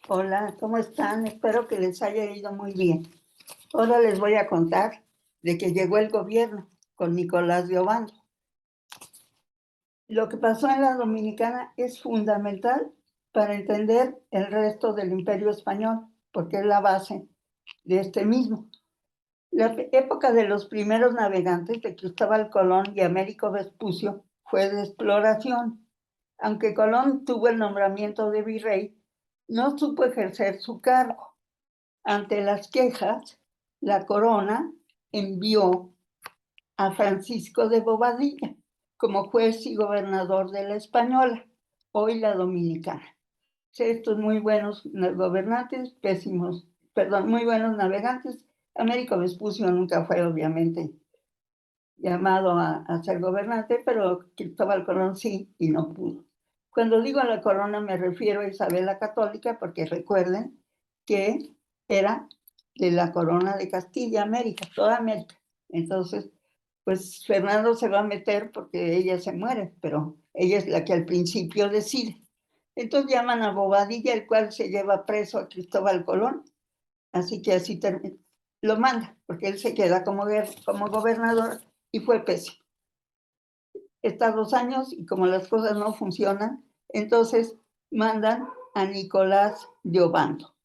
Hola, ¿cómo están? Espero que les haya ido muy bien. Ahora les voy a contar de que llegó el gobierno con Nicolás de Obando. Lo que pasó en la Dominicana es fundamental para entender el resto del Imperio Español, porque es la base de este mismo. La época de los primeros navegantes de Cristóbal Colón y Américo Vespucio fue de exploración. Aunque Colón tuvo el nombramiento de virrey, no supo ejercer su cargo. Ante las quejas, la corona envió a Francisco de Bobadilla como juez y gobernador de la Española, hoy la Dominicana. Estos muy buenos gobernantes, muy buenos navegantes. Américo Vespucio nunca fue obviamente llamado a ser gobernante, pero Cristóbal Colón sí y no pudo. Cuando digo a la corona me refiero a Isabel la Católica, porque recuerden que era de la corona de Castilla, América, toda América. Entonces, pues Fernando se va a meter porque ella se muere, pero ella es la que al principio decide. Entonces llaman a Bobadilla, el cual se lleva preso a Cristóbal Colón, así que así lo manda, porque él se queda como gobernador y fue pésimo. Está 2 años y como las cosas no funcionan, entonces mandan a Nicolás de Obando.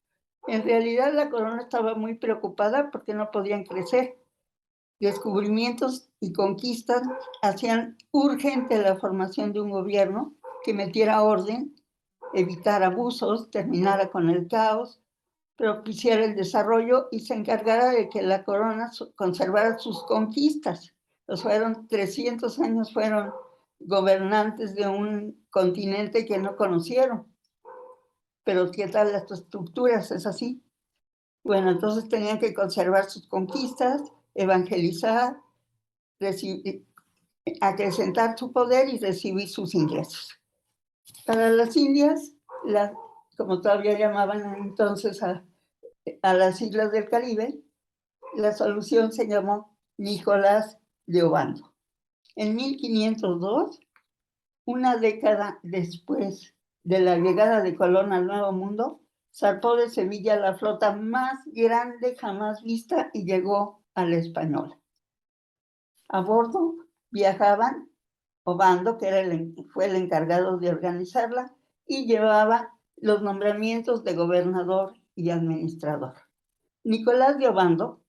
En realidad la corona estaba muy preocupada porque no podían crecer. Descubrimientos y conquistas hacían urgente la formación de un gobierno que metiera orden, evitara abusos, terminara con el caos, propiciara el desarrollo y se encargara de que la corona conservara sus conquistas. 300 años fueron gobernantes de un continente que no conocieron. Pero ¿qué tal las estructuras? Es así. Bueno, entonces tenían que conservar sus conquistas, evangelizar, acrecentar su poder y recibir sus ingresos. Para las Indias, como todavía llamaban entonces a las islas del Caribe, la solución se llamó Nicolás de Obando. En 1502, una década después de la llegada de Colón al Nuevo Mundo, zarpó de Sevilla la flota más grande jamás vista y llegó a la Española. A bordo viajaban Obando, que fue el encargado de organizarla, y llevaba los nombramientos de gobernador y administrador. Nicolás de Obando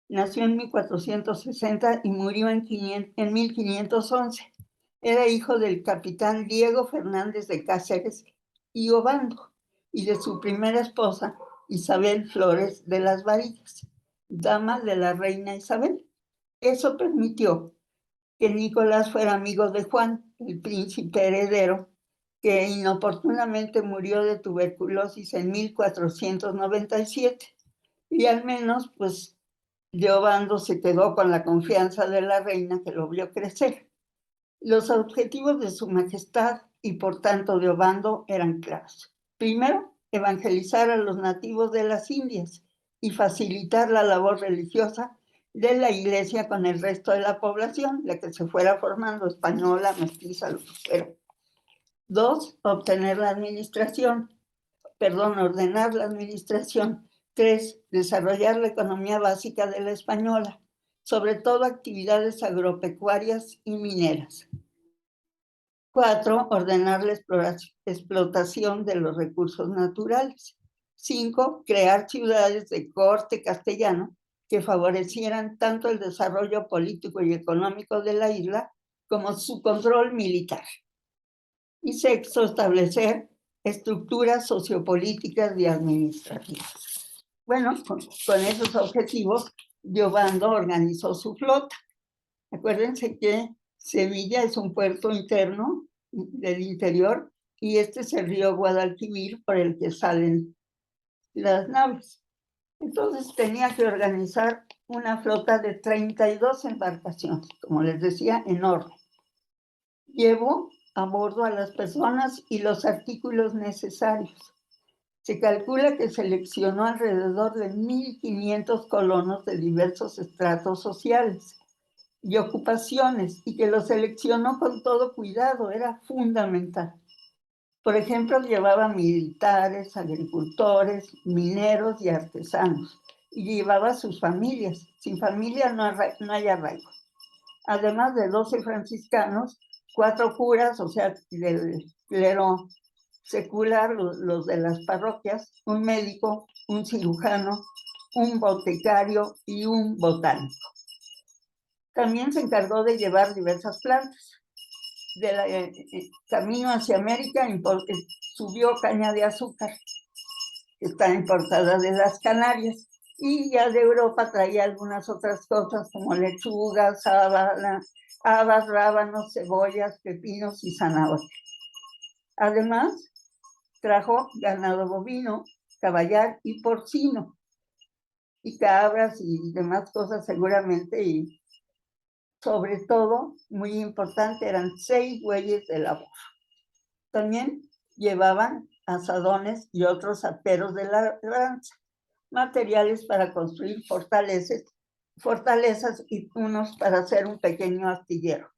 nació en 1460 y murió en 1511. Era hijo del capitán Diego Fernández de Cáceres y Obando y de su primera esposa, Isabel Flores de las Varillas, dama de la reina Isabel. Eso permitió que Nicolás fuera amigo de Juan, el príncipe heredero, que inoportunamente murió de tuberculosis en 1497. Y al menos, pues, de Obando se quedó con la confianza de la reina que lo vio crecer. Los objetivos de su majestad y por tanto de Obando eran claros. Primero, evangelizar a los nativos de las Indias y facilitar la labor religiosa de la iglesia con el resto de la población, la que se fuera formando, española, mestiza, lo que fuera. Dos, ordenar la administración. 3, desarrollar la economía básica de la española, sobre todo actividades agropecuarias y mineras. 4, ordenar la explotación de los recursos naturales. 5, crear ciudades de corte castellano que favorecieran tanto el desarrollo político y económico de la isla como su control militar. Y 6, establecer estructuras sociopolíticas y administrativas. Bueno, con esos objetivos, Obando organizó su flota. Acuérdense que Sevilla es un puerto interno del interior y este es el río Guadalquivir por el que salen las naves. Entonces tenía que organizar una flota de 32 embarcaciones, como les decía, enorme. Llevó a bordo a las personas y los artículos necesarios. Se calcula que seleccionó alrededor de 1,500 colonos de diversos estratos sociales y ocupaciones, y que los seleccionó con todo cuidado, era fundamental. Por ejemplo, llevaba militares, agricultores, mineros y artesanos, y llevaba a sus familias. Sin familia no hay arraigo. Además de 12 franciscanos, 4 curas, o sea, del clero secular, los de las parroquias, un médico, un cirujano, un boticario y un botánico. También se encargó de llevar diversas plantas. Camino hacia América subió caña de azúcar, que está importada de las Canarias, y ya de Europa traía algunas otras cosas como lechugas, habas, rábanos, cebollas, pepinos y zanahorias. Además, trajo ganado bovino, caballar y porcino, y cabras y demás cosas seguramente, y sobre todo, muy importante, eran 6 bueyes de labor. También llevaban asadones y otros aperos de labranza, materiales para construir fortalezas y unos para hacer un pequeño astillero.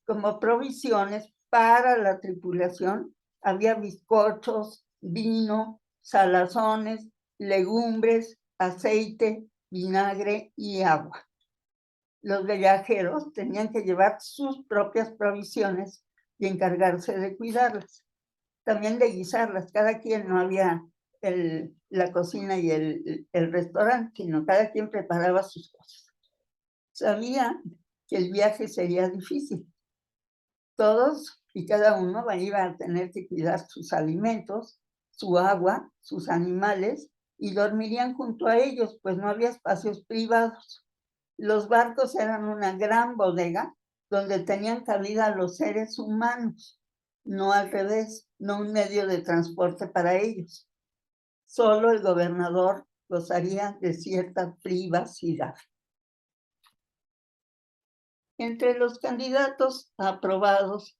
Como provisiones para la tripulación, había bizcochos, vino, salazones, legumbres, aceite, vinagre y agua. Los viajeros tenían que llevar sus propias provisiones y encargarse de cuidarlas, también de guisarlas. Cada quien, no había la cocina y el restaurante, sino cada quien preparaba sus cosas. Sabía que el viaje sería difícil. Todos y cada uno iba a tener que cuidar sus alimentos, su agua, sus animales, y dormirían junto a ellos, pues no había espacios privados. Los barcos eran una gran bodega donde tenían cabida los seres humanos, no al revés, no un medio de transporte para ellos. Solo el gobernador gozaría de cierta privacidad. Entre los candidatos aprobados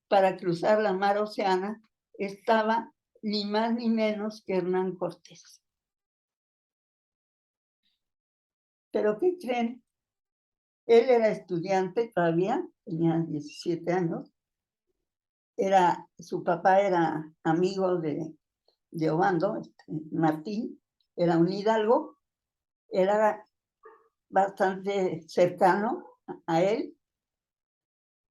para cruzar la mar Oceana estaba ni más ni menos que Hernán Cortés. ¿Pero qué creen? Él era estudiante todavía, tenía 17 años. Su papá era amigo de Obando, Martín, era un hidalgo, era bastante cercano a él,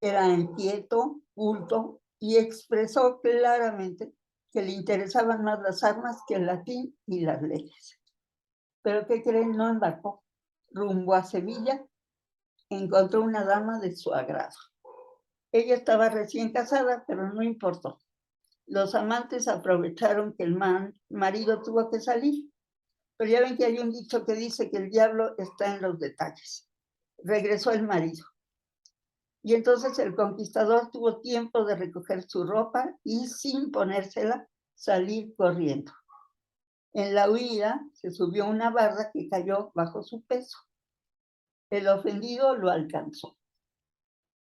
era inquieto, culto, y expresó claramente que le interesaban más las armas que el latín y las leyes. Pero ¿qué creen? No embarcó. Rumbo a Sevilla, encontró una dama de su agrado. Ella estaba recién casada, pero no importó. Los amantes aprovecharon que el marido tuvo que salir. Pero ya ven que hay un dicho que dice que el diablo está en los detalles. Regresó el marido. Y entonces el conquistador tuvo tiempo de recoger su ropa y, sin ponérsela, salir corriendo. En la huida se subió una barra que cayó bajo su peso. El ofendido lo alcanzó.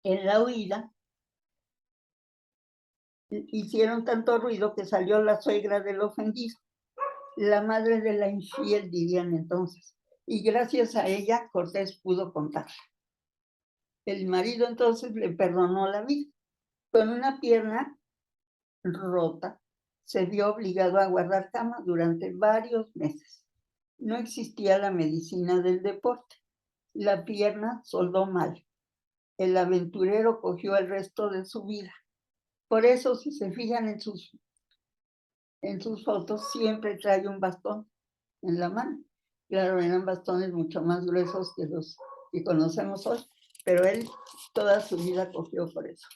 En la huida hicieron tanto ruido que salió la suegra del ofendido, la madre de la infiel, dirían entonces, y gracias a ella Cortés pudo contarla. El marido entonces le perdonó la vida. Con una pierna rota, se vio obligado a guardar cama durante varios meses. No existía la medicina del deporte. La pierna soldó mal. El aventurero cogió el resto de su vida. Por eso, si se fijan en sus fotos, siempre trae un bastón en la mano. Claro, eran bastones mucho más gruesos que los que conocemos hoy, pero él toda su vida cogió por eso.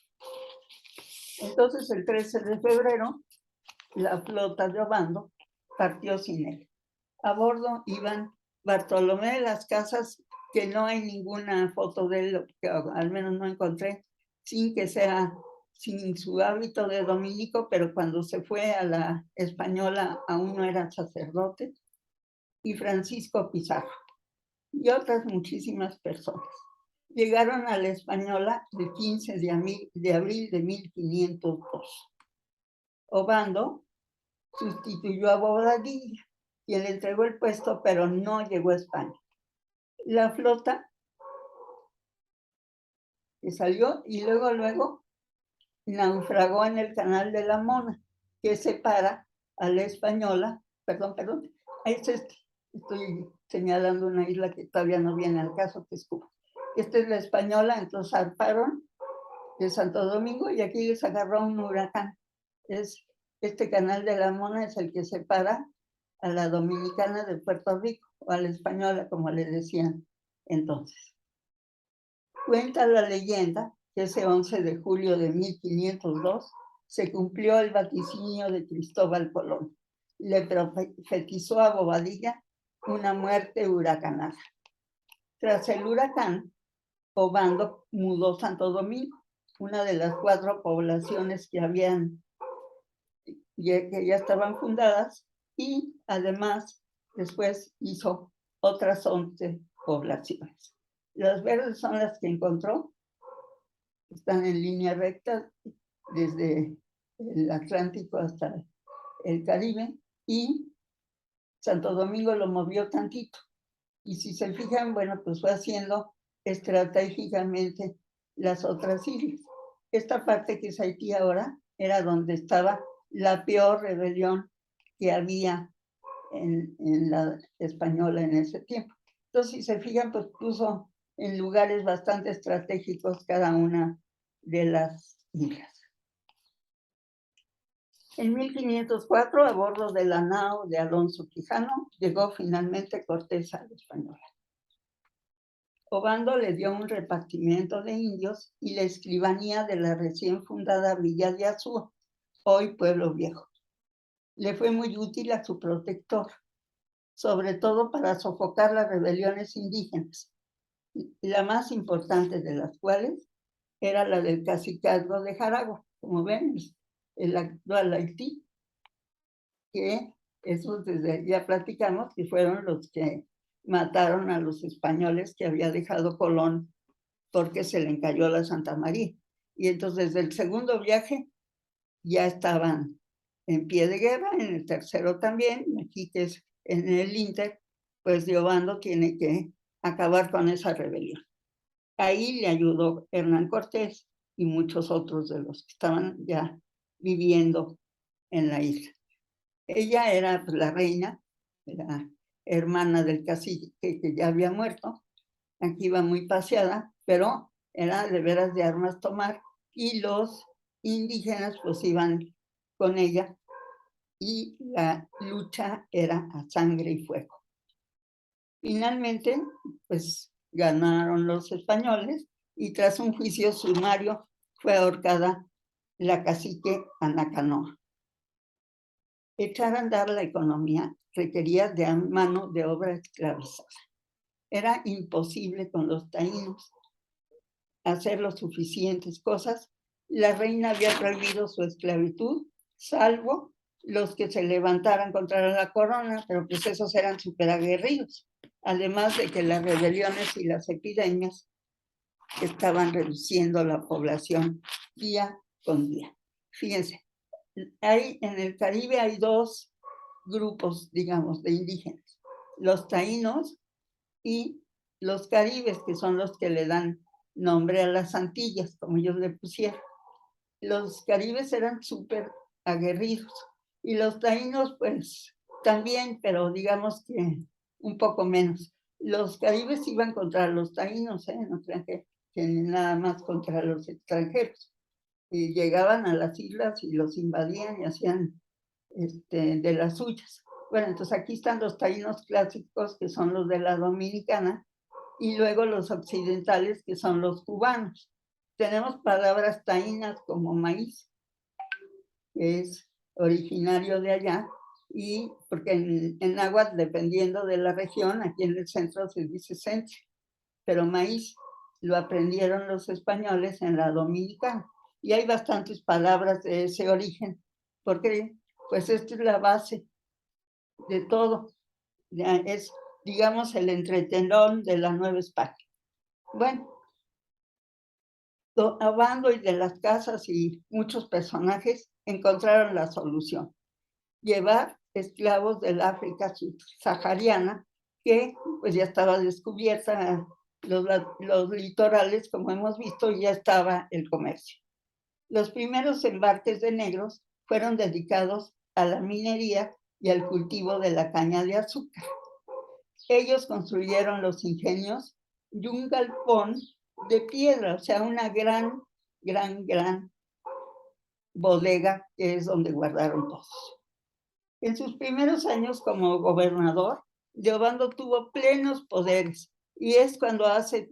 Entonces, el 13 de febrero, la flota de Obando partió sin él. A bordo iban Bartolomé de las Casas, que no hay ninguna foto de él, que al menos no encontré, sin su hábito de dominico, pero cuando se fue a la Española aún no era sacerdote, y Francisco Pizarro, y otras muchísimas personas. Llegaron a la Española el 15 de abril de 1502. Obando sustituyó a Bobadilla, quien le entregó el puesto, pero no llegó a España. La flota que salió y luego naufragó en el Canal de la Mona, que separa a la Española, perdón, estoy señalando una isla que todavía no viene al caso, que es Cuba. Esta es la Española, entonces zarparon de Santo Domingo y aquí les agarró un huracán. Este canal de la Mona es el que separa a la Dominicana de Puerto Rico, o a la Española, como le decían entonces. Cuenta la leyenda que ese 11 de julio de 1502 se cumplió el vaticinio de Cristóbal Colón. Le profetizó a Bobadilla una muerte huracanada. Tras el huracán, Obando mudó Santo Domingo, una de las 4 poblaciones que ya estaban fundadas, y además después hizo otras 11 poblaciones. Las verdes son las que encontró, están en línea recta desde el Atlántico hasta el Caribe, y Santo Domingo lo movió tantito. Y si se fijan, bueno, pues fue haciendo estratégicamente las otras islas. Esta parte que es Haití ahora era donde estaba la peor rebelión que había en la española en ese tiempo. Entonces, si se fijan, pues puso en lugares bastante estratégicos cada una de las islas. En 1504, a bordo de la nao de Alonso Quijano, llegó finalmente Cortés a la Española. Obando le dio un repartimiento de indios y la escribanía de la recién fundada Villa de Azúa, hoy Pueblo Viejo. Le fue muy útil a su protector, sobre todo para sofocar las rebeliones indígenas, la más importante de las cuales era la del cacicazgo de Jaragua, como ven, el actual Haití, que esos desde ya platicamos que fueron los que mataron a los españoles que había dejado Colón porque se le encalló la Santa María. Y entonces desde el segundo viaje ya estaban en pie de guerra, en el tercero también, aquí que es en el Inter, pues Obando tiene que acabar con esa rebelión. Ahí le ayudó Hernán Cortés y muchos otros de los que estaban ya viviendo en la isla. Ella era pues, la reina, la hermana del cacique que ya había muerto. Aquí iba muy paseada, pero era de veras de armas tomar, y los indígenas pues iban con ella, y la lucha era a sangre y fuego. Finalmente, pues ganaron los españoles, y tras un juicio sumario fue ahorcada la cacique Anacanoa. Echar a andar la economía requería de mano de obra esclavizada. Era imposible con los taínos hacer lo suficientes cosas. La reina había prohibido su esclavitud, salvo los que se levantaran contra la corona, pero pues esos eran súper aguerridos. Además de que las rebeliones y las epidemias estaban reduciendo la población día con día. Fíjense, en el Caribe hay 2 grupos, digamos, de indígenas: los taínos y los caribes, que son los que le dan nombre a las Antillas, como ellos le pusieron. Los caribes eran súper aguerridos, y los taínos pues también, pero digamos que un poco menos. Los caribes iban contra los taínos, no crean que nada más contra los extranjeros. Y llegaban a las islas y los invadían y hacían de las suyas. Bueno, entonces aquí están los taínos clásicos, que son los de la Dominicana, y luego los occidentales, que son los cubanos. Tenemos palabras taínas como maíz, que es originario de allá, y porque en náhuatl, dependiendo de la región, aquí en el centro se dice centro, pero maíz lo aprendieron los españoles en la Dominicana. Y hay bastantes palabras de ese origen, porque pues esta es la base de todo. Es, digamos, el entretenón de la Nueva España. Bueno, Obando y de las casas y muchos personajes encontraron la solución: llevar esclavos del África subsahariana, que pues ya estaba descubierta, los litorales, como hemos visto, ya estaba el comercio. Los primeros embarques de negros fueron dedicados a la minería y al cultivo de la caña de azúcar. Ellos construyeron los ingenios y un galpón de piedra, o sea, una gran bodega que es donde guardaron todos. En sus primeros años como gobernador, Deobando tuvo plenos poderes y es cuando hace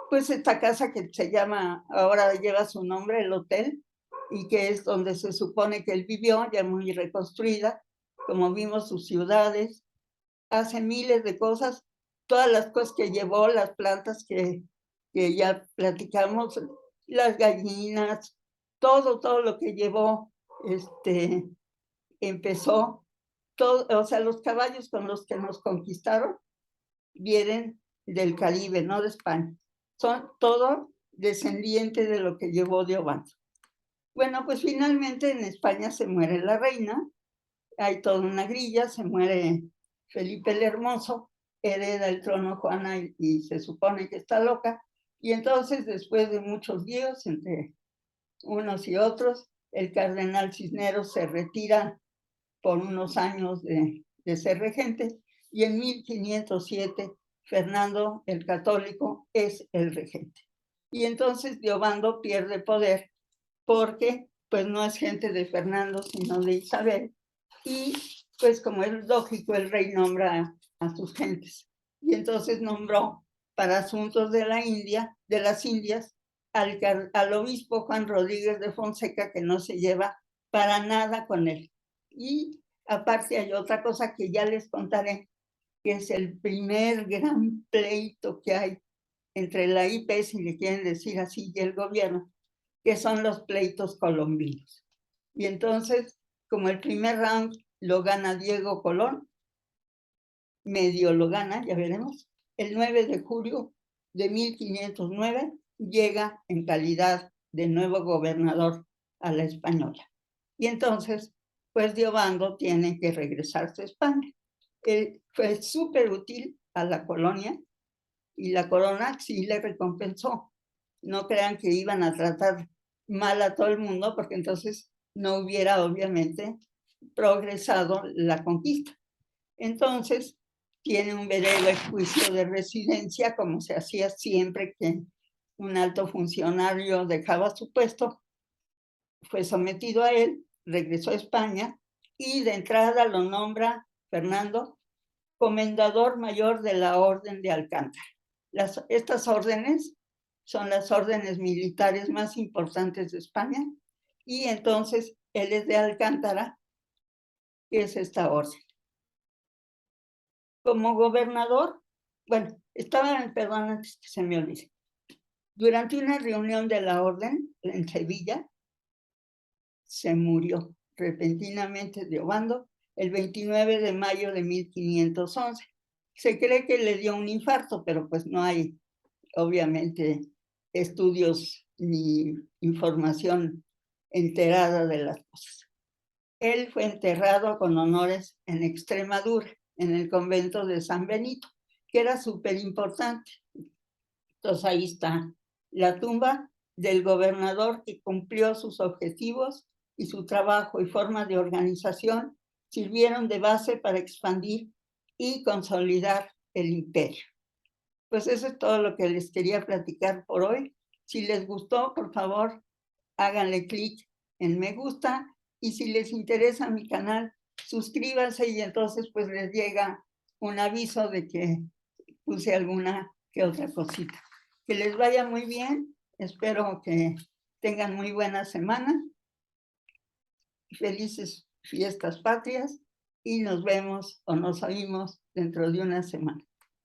pues esta casa que se llama, ahora lleva su nombre, el hotel, y que es donde se supone que él vivió, ya muy reconstruida, como vimos sus ciudades, hace miles de cosas, todas las cosas que llevó, las plantas que ya platicamos, las gallinas, todo lo que llevó, empezó, todo, o sea, los caballos con los que nos conquistaron vienen del Caribe, no de España. Son todo descendientes de lo que llevó Deobando. Bueno, pues finalmente en España se muere la reina, hay toda una grilla, se muere Felipe el Hermoso, hereda el trono Juana y se supone que está loca, y entonces después de muchos líos entre unos y otros, el cardenal Cisneros se retira por unos años de ser regente, y en 1507 Fernando el Católico es el regente. Y entonces Deobando pierde poder porque pues no es gente de Fernando, sino de Isabel, y pues como es lógico, el rey nombra a sus gentes. Y entonces nombró para asuntos de la India, de las Indias, al obispo Juan Rodríguez de Fonseca, que no se lleva para nada con él. Y aparte hay otra cosa que ya les contaré, que es el primer gran pleito que hay entre la IP, si le quieren decir así, y el gobierno, que son los pleitos colombinos. Y entonces, como el primer round lo gana Diego Colón, medio lo gana, ya veremos, el 9 de julio de 1509 llega en calidad de nuevo gobernador a la Española. Y entonces, pues Deobando tiene que regresarse a España. Él fue súper útil a la colonia y la corona sí le recompensó. No crean que iban a tratar mal a todo el mundo, porque entonces no hubiera obviamente progresado la conquista. Entonces, tiene un breve juicio de residencia, como se hacía siempre que un alto funcionario dejaba su puesto, fue sometido a él, regresó a España y de entrada lo nombra Fernando comendador mayor de la Orden de Alcántara. Estas órdenes son las órdenes militares más importantes de España, y entonces él es de Alcántara, que es esta orden. Como gobernador, bueno, perdón, antes que se me olvide, durante una reunión de la orden en Sevilla, se murió repentinamente Deobando el 29 de mayo de 1511. Se cree que le dio un infarto, pero pues no hay, obviamente, estudios ni información enterada de las cosas. Él fue enterrado con honores en Extremadura, en el convento de San Benito, que era súper importante. Entonces ahí está la tumba del gobernador que cumplió sus objetivos, y su trabajo y forma de organización sirvieron de base para expandir y consolidar el imperio. Pues eso es todo lo que les quería platicar por hoy. Si les gustó, por favor, háganle clic en me gusta, y si les interesa mi canal, suscríbanse y entonces pues les llega un aviso de que puse alguna que otra cosita. Que les vaya muy bien, espero que tengan muy buena semana, felices fiestas patrias, y nos vemos o nos oímos dentro de una semana.